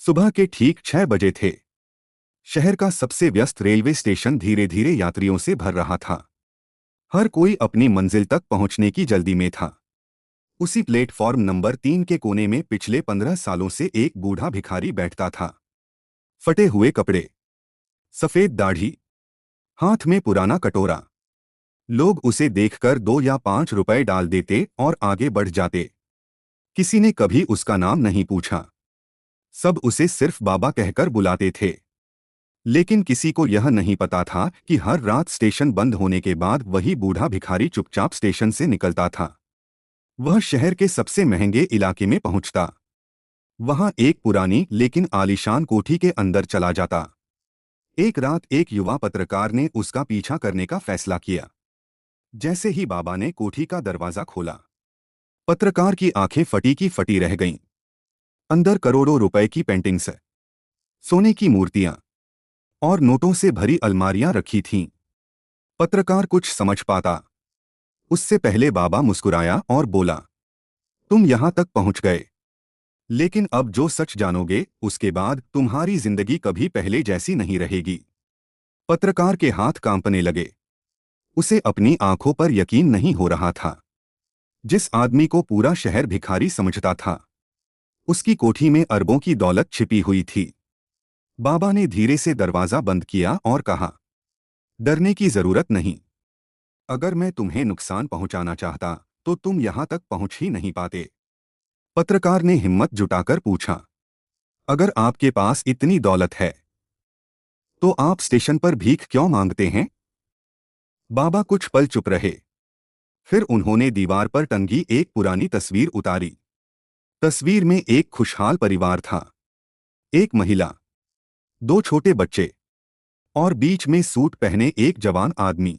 सुबह के ठीक 6 बजे थे। शहर का सबसे व्यस्त रेलवे स्टेशन धीरे धीरे यात्रियों से भर रहा था। हर कोई अपनी मंजिल तक पहुंचने की जल्दी में था। उसी प्लेटफॉर्म नंबर 3 के कोने में पिछले 15 सालों से एक बूढ़ा भिखारी बैठता था। फटे हुए कपड़े, सफेद दाढ़ी, हाथ में पुराना कटोरा। लोग उसे देखकर 2 या 5 रुपए डाल देते और आगे बढ़ जाते। किसी ने कभी उसका नाम नहीं पूछा। सब उसे सिर्फ बाबा कहकर बुलाते थे। लेकिन किसी को यह नहीं पता था कि हर रात स्टेशन बंद होने के बाद वही बूढ़ा भिखारी चुपचाप स्टेशन से निकलता था। वह शहर के सबसे महंगे इलाके में पहुंचता। वहां एक पुरानी लेकिन आलीशान कोठी के अंदर चला जाता। एक रात एक युवा पत्रकार ने उसका पीछा करने का फैसला किया। जैसे ही बाबा ने कोठी का दरवाजा खोला, पत्रकार की आंखें फटी की फटी रह गईं। अंदर करोड़ों रुपए की पेंटिंग्स, सोने की मूर्तियां और नोटों से भरी अलमारियां रखी थीं। पत्रकार कुछ समझ पाता उससे पहले बाबा मुस्कुराया और बोला, तुम यहां तक पहुंच गए, लेकिन अब जो सच जानोगे उसके बाद तुम्हारी जिंदगी कभी पहले जैसी नहीं रहेगी। पत्रकार के हाथ कांपने लगे। उसे अपनी आंखों पर यकीन नहीं हो रहा था। जिस आदमी को पूरा शहर भिखारी समझता था, उसकी कोठी में अरबों की दौलत छिपी हुई थी। बाबा ने धीरे से दरवाजा बंद किया और कहा, डरने की जरूरत नहीं। अगर मैं तुम्हें नुकसान पहुंचाना चाहता तो तुम यहां तक पहुंच ही नहीं पाते। पत्रकार ने हिम्मत जुटाकर पूछा, अगर आपके पास इतनी दौलत है तो आप स्टेशन पर भीख क्यों मांगते हैं? बाबा कुछ पल चुप रहे। फिर उन्होंने दीवार पर टंगी एक पुरानी तस्वीर उतारी। तस्वीर में एक खुशहाल परिवार था। एक महिला, 2 छोटे बच्चे और बीच में सूट पहने एक जवान आदमी।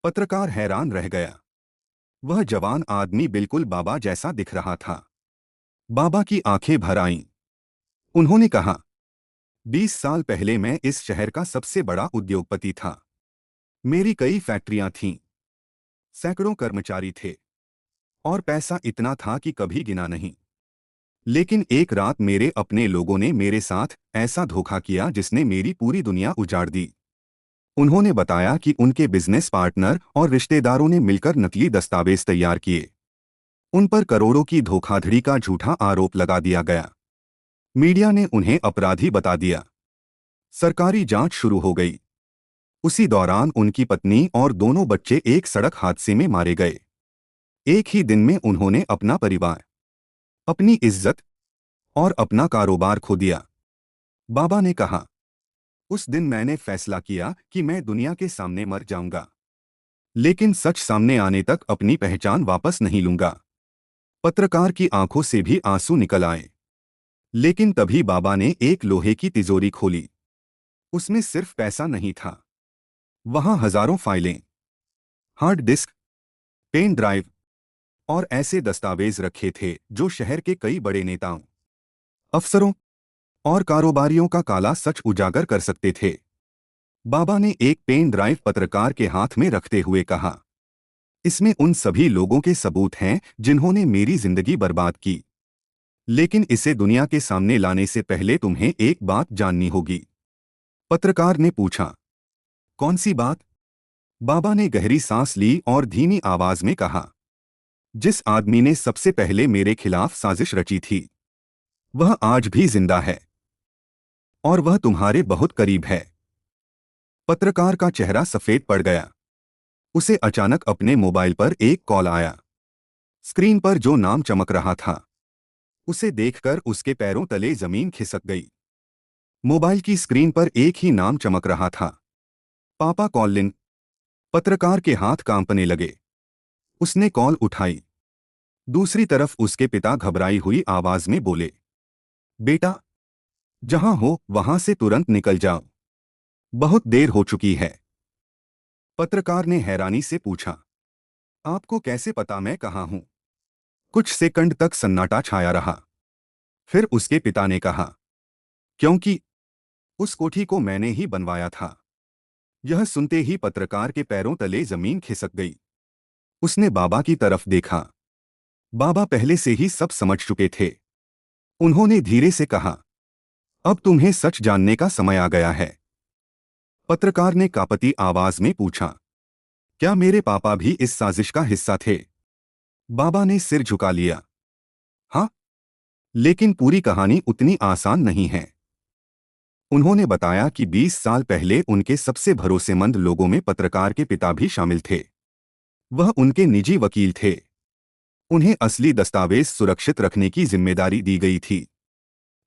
पत्रकार हैरान रह गया। वह जवान आदमी बिल्कुल बाबा जैसा दिख रहा था। बाबा की आंखें भर आईं। उन्होंने कहा, 20 साल पहले मैं इस शहर का सबसे बड़ा उद्योगपति था। मेरी कई फैक्ट्रियां थीं, सैकड़ों कर्मचारी थे और पैसा इतना था कि कभी गिना नहीं। लेकिन एक रात मेरे अपने लोगों ने मेरे साथ ऐसा धोखा किया जिसने मेरी पूरी दुनिया उजाड़ दी। उन्होंने बताया कि उनके बिजनेस पार्टनर और रिश्तेदारों ने मिलकर नकली दस्तावेज तैयार किए। उन पर करोड़ों की धोखाधड़ी का झूठा आरोप लगा दिया गया। मीडिया ने उन्हें अपराधी बता दिया। सरकारी जांच शुरू हो गई। उसी दौरान उनकी पत्नी और दोनों बच्चे एक सड़क हादसे में मारे गए। एक ही दिन में उन्होंने अपना परिवार, अपनी इज्जत और अपना कारोबार खो दिया। बाबा ने कहा, उस दिन मैंने फैसला किया कि मैं दुनिया के सामने मर जाऊंगा, लेकिन सच सामने आने तक अपनी पहचान वापस नहीं लूंगा। पत्रकार की आंखों से भी आंसू निकल आए। लेकिन तभी बाबा ने एक लोहे की तिजोरी खोली। उसमें सिर्फ पैसा नहीं था। वहां हजारों फाइलें, हार्ड डिस्क, पेन ड्राइव और ऐसे दस्तावेज रखे थे जो शहर के कई बड़े नेताओं, अफसरों और कारोबारियों का काला सच उजागर कर सकते थे। बाबा ने एक पेन ड्राइव पत्रकार के हाथ में रखते हुए कहा, इसमें उन सभी लोगों के सबूत हैं जिन्होंने मेरी जिंदगी बर्बाद की। लेकिन इसे दुनिया के सामने लाने से पहले तुम्हें एक बात जाननी होगी। पत्रकार ने पूछा, कौन सी बात? बाबा ने गहरी सांस ली और धीमी आवाज में कहा, जिस आदमी ने सबसे पहले मेरे खिलाफ साजिश रची थी, वह आज भी जिंदा है और वह तुम्हारे बहुत करीब है। पत्रकार का चेहरा सफेद पड़ गया। उसे अचानक अपने मोबाइल पर एक कॉल आया। स्क्रीन पर जो नाम चमक रहा था, उसे देखकर उसके पैरों तले जमीन खिसक गई। मोबाइल की स्क्रीन पर एक ही नाम चमक रहा था, पापा कॉलिन। पत्रकार के हाथ कांपने लगे। उसने कॉल उठाई। दूसरी तरफ उसके पिता घबराई हुई आवाज में बोले, बेटा, जहां हो वहां से तुरंत निकल जाओ, बहुत देर हो चुकी है। पत्रकार ने हैरानी से पूछा, आपको कैसे पता मैं कहाँ हूं? कुछ सेकंड तक सन्नाटा छाया रहा। फिर उसके पिता ने कहा, क्योंकि उस कोठी को मैंने ही बनवाया था। यह सुनते ही पत्रकार के पैरों तले जमीन खिसक गई। उसने बाबा की तरफ देखा। बाबा पहले से ही सब समझ चुके थे। उन्होंने धीरे से कहा, अब तुम्हें सच जानने का समय आ गया है। पत्रकार ने कांपती आवाज में पूछा, क्या मेरे पापा भी इस साजिश का हिस्सा थे? बाबा ने सिर झुका लिया। हाँ, लेकिन पूरी कहानी उतनी आसान नहीं है। उन्होंने बताया कि 20 साल पहले उनके सबसे भरोसेमंद लोगों में पत्रकार के पिता भी शामिल थे। वह उनके निजी वकील थे। उन्हें असली दस्तावेज सुरक्षित रखने की जिम्मेदारी दी गई थी।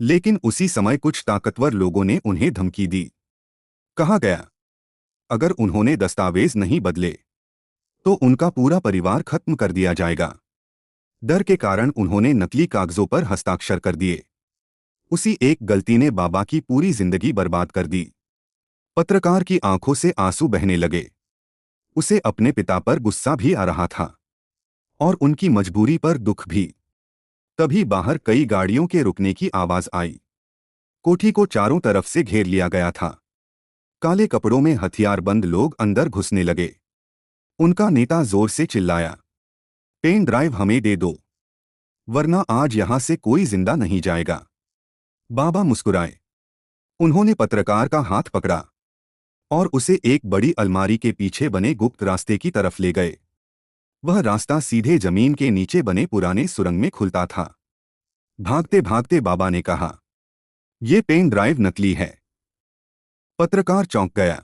लेकिन उसी समय कुछ ताकतवर लोगों ने उन्हें धमकी दी। कहा गया, अगर उन्होंने दस्तावेज नहीं बदले तो उनका पूरा परिवार खत्म कर दिया जाएगा। डर के कारण उन्होंने नकली कागजों पर हस्ताक्षर कर दिए। उसी एक गलती ने बाबा की पूरी जिंदगी बर्बाद कर दी। पत्रकार की आंखों से आंसू बहने लगे। उसे अपने पिता पर गुस्सा भी आ रहा था और उनकी मजबूरी पर दुख भी। तभी बाहर कई गाड़ियों के रुकने की आवाज आई। कोठी को चारों तरफ से घेर लिया गया था। काले कपड़ों में हथियारबंद लोग अंदर घुसने लगे। उनका नेता जोर से चिल्लाया, पेन ड्राइव हमें दे दो, वरना आज यहां से कोई जिंदा नहीं जाएगा। बाबा मुस्कुराए। उन्होंने पत्रकार का हाथ पकड़ा और उसे एक बड़ी अलमारी के पीछे बने गुप्त रास्ते की तरफ ले गए। वह रास्ता सीधे जमीन के नीचे बने पुराने सुरंग में खुलता था। भागते भागते बाबा ने कहा, ये पेन ड्राइव नकली है। पत्रकार चौंक गया।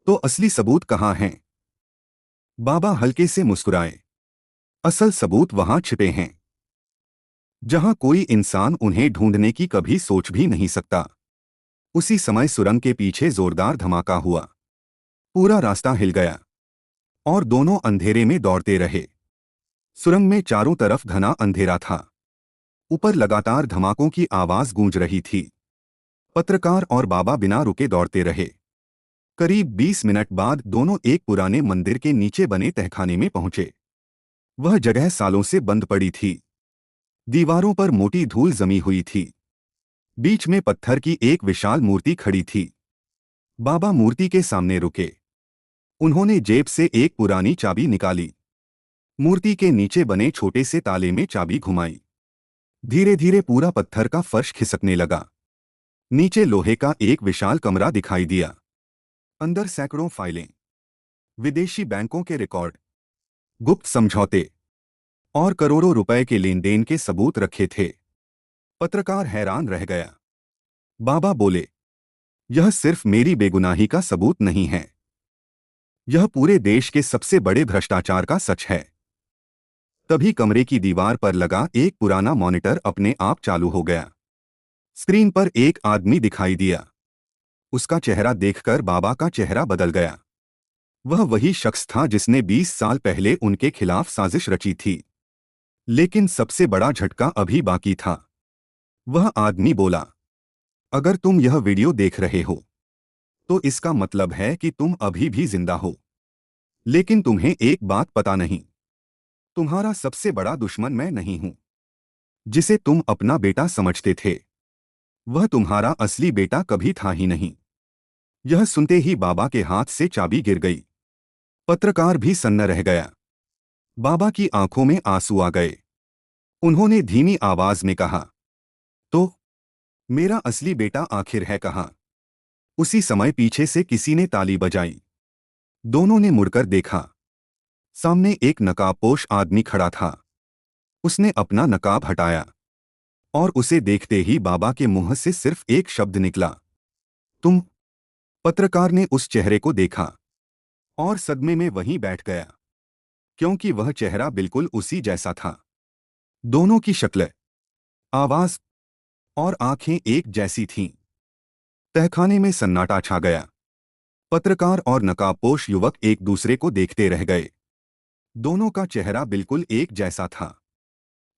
तो असली सबूत कहाँ हैं? बाबा हल्के से मुस्कुराए। असल सबूत वहां छिपे हैं, जहां कोई इंसान उन्हें ढूंढने की कभी सोच भी नहीं सकता। उसी समय सुरंग के पीछे जोरदार धमाका हुआ। पूरा रास्ता हिल गया और दोनों अंधेरे में दौड़ते रहे। सुरंग में चारों तरफ घना अंधेरा था। ऊपर लगातार धमाकों की आवाज गूंज रही थी। पत्रकार और बाबा बिना रुके दौड़ते रहे। करीब 20 मिनट बाद दोनों एक पुराने मंदिर के नीचे बने तहखाने में पहुंचे। वह जगह सालों से बंद पड़ी थी। दीवारों पर मोटी धूल जमी हुई थी। बीच में पत्थर की एक विशाल मूर्ति खड़ी थी। बाबा मूर्ति के सामने रुके। उन्होंने जेब से एक पुरानी चाबी निकाली। मूर्ति के नीचे बने छोटे से ताले में चाबी घुमाई। धीरे धीरे पूरा पत्थर का फर्श खिसकने लगा। नीचे लोहे का एक विशाल कमरा दिखाई दिया। अंदर सैकड़ों फाइलें, विदेशी बैंकों के रिकॉर्ड, गुप्त समझौते और करोड़ों रुपए के लेन देन के सबूत रखे थे। पत्रकार हैरान रह गया। बाबा बोले, यह सिर्फ मेरी बेगुनाही का सबूत नहीं है, यह पूरे देश के सबसे बड़े भ्रष्टाचार का सच है। तभी कमरे की दीवार पर लगा एक पुराना मॉनिटर अपने आप चालू हो गया। स्क्रीन पर एक आदमी दिखाई दिया। उसका चेहरा देखकर बाबा का चेहरा बदल गया। वह वही शख्स था जिसने 20 साल पहले उनके खिलाफ साजिश रची थी। लेकिन सबसे बड़ा झटका अभी बाकी था। वह आदमी बोला, अगर तुम यह वीडियो देख रहे हो तो इसका मतलब है कि तुम अभी भी जिंदा हो। लेकिन तुम्हें एक बात पता नहीं, तुम्हारा सबसे बड़ा दुश्मन मैं नहीं हूं, जिसे तुम अपना बेटा समझते थे। वह तुम्हारा असली बेटा कभी था ही नहीं। यह सुनते ही बाबा के हाथ से चाबी गिर गई। पत्रकार भी सन्न रह गया। बाबा की आंखों में आंसू आ गए। उन्होंने धीमी आवाज में कहा, तो मेरा असली बेटा आखिर है कहाँ? उसी समय पीछे से किसी ने ताली बजाई। दोनों ने मुड़कर देखा। सामने एक नकाबपोश आदमी खड़ा था। उसने अपना नकाब हटाया और उसे देखते ही बाबा के मुंह से सिर्फ एक शब्द निकला, तुम। पत्रकार ने उस चेहरे को देखा और सदमे में वहीं बैठ गया, क्योंकि वह चेहरा बिल्कुल उसी जैसा था। दोनों की शक्ल, आवाज और आंखें एक जैसी थीं। तहखाने में सन्नाटा छा गया। पत्रकार और नकाबपोश युवक एक दूसरे को देखते रह गए। दोनों का चेहरा बिल्कुल एक जैसा था।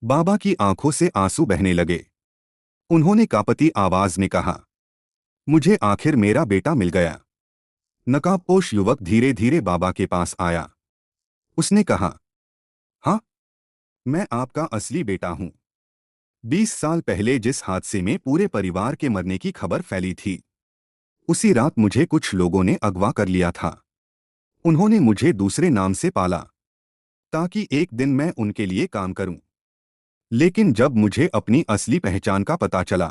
बाबा की आंखों से आंसू बहने लगे। उन्होंने कांपती आवाज में कहा, मुझे आखिर मेरा बेटा मिल गया। नकाबपोश युवक धीरे धीरे बाबा के पास आया। उसने कहा, हाँ, मैं आपका असली बेटा हूं। 20 साल पहले जिस हादसे में पूरे परिवार के मरने की खबर फैली थी, उसी रात मुझे कुछ लोगों ने अगवा कर लिया था। उन्होंने मुझे दूसरे नाम से पाला ताकि एक दिन मैं उनके लिए काम करूं। लेकिन जब मुझे अपनी असली पहचान का पता चला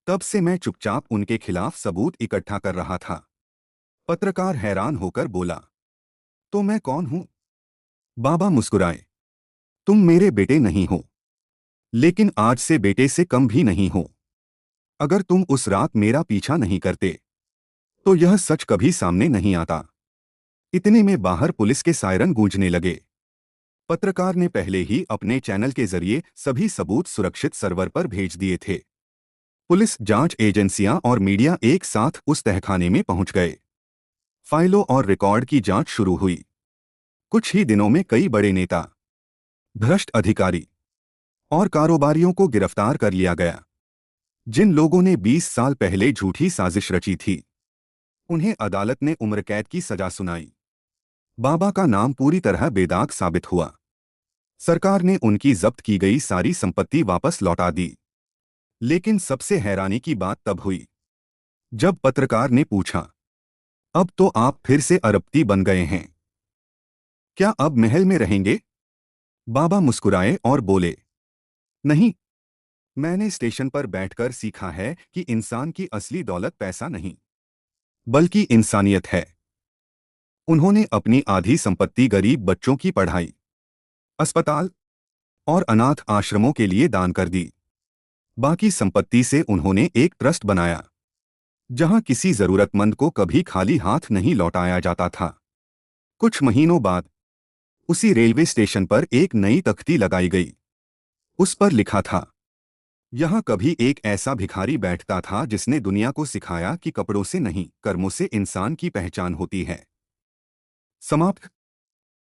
तब से मैं चुपचाप उनके खिलाफ सबूत इकट्ठा कर रहा था। पत्रकार हैरान होकर बोला, तो मैं कौन हूं? बाबा मुस्कुराए, तुम मेरे बेटे नहीं हो, लेकिन आज से बेटे से कम भी नहीं हो। अगर तुम उस रात मेरा पीछा नहीं करते तो यह सच कभी सामने नहीं आता। इतने में बाहर पुलिस के सायरन गूंजने लगे। पत्रकार ने पहले ही अपने चैनल के जरिए सभी सबूत सुरक्षित सर्वर पर भेज दिए थे। पुलिस, जांच एजेंसियां और मीडिया एक साथ उस तहखाने में पहुंच गए। फाइलों और रिकॉर्ड की जांच शुरू हुई। कुछ ही दिनों में कई बड़े नेता, भ्रष्ट अधिकारी और कारोबारियों को गिरफ्तार कर लिया गया। जिन लोगों ने 20 साल पहले झूठी साजिश रची थी, उन्हें अदालत ने उम्र कैद की सजा सुनाई। बाबा का नाम पूरी तरह बेदाग साबित हुआ। सरकार ने उनकी जब्त की गई सारी संपत्ति वापस लौटा दी। लेकिन सबसे हैरानी की बात तब हुई जब पत्रकार ने पूछा, अब तो आप फिर से अरबपति बन गए हैं, क्या अब महल में रहेंगे? बाबा मुस्कुराए और बोले, नहीं, मैंने स्टेशन पर बैठकर सीखा है कि इंसान की असली दौलत पैसा नहीं, बल्कि इंसानियत है। उन्होंने अपनी आधी संपत्ति गरीब बच्चों की पढ़ाई, अस्पताल और अनाथ आश्रमों के लिए दान कर दी। बाकी संपत्ति से उन्होंने एक ट्रस्ट बनाया, जहां किसी जरूरतमंद को कभी खाली हाथ नहीं लौटाया जाता था। कुछ महीनों बाद उसी रेलवे स्टेशन पर एक नई तख्ती लगाई गई। उस पर लिखा था, यहाँ कभी एक ऐसा भिखारी बैठता था जिसने दुनिया को सिखाया कि कपड़ों से नहीं, कर्मों से इंसान की पहचान होती है। समाप्त।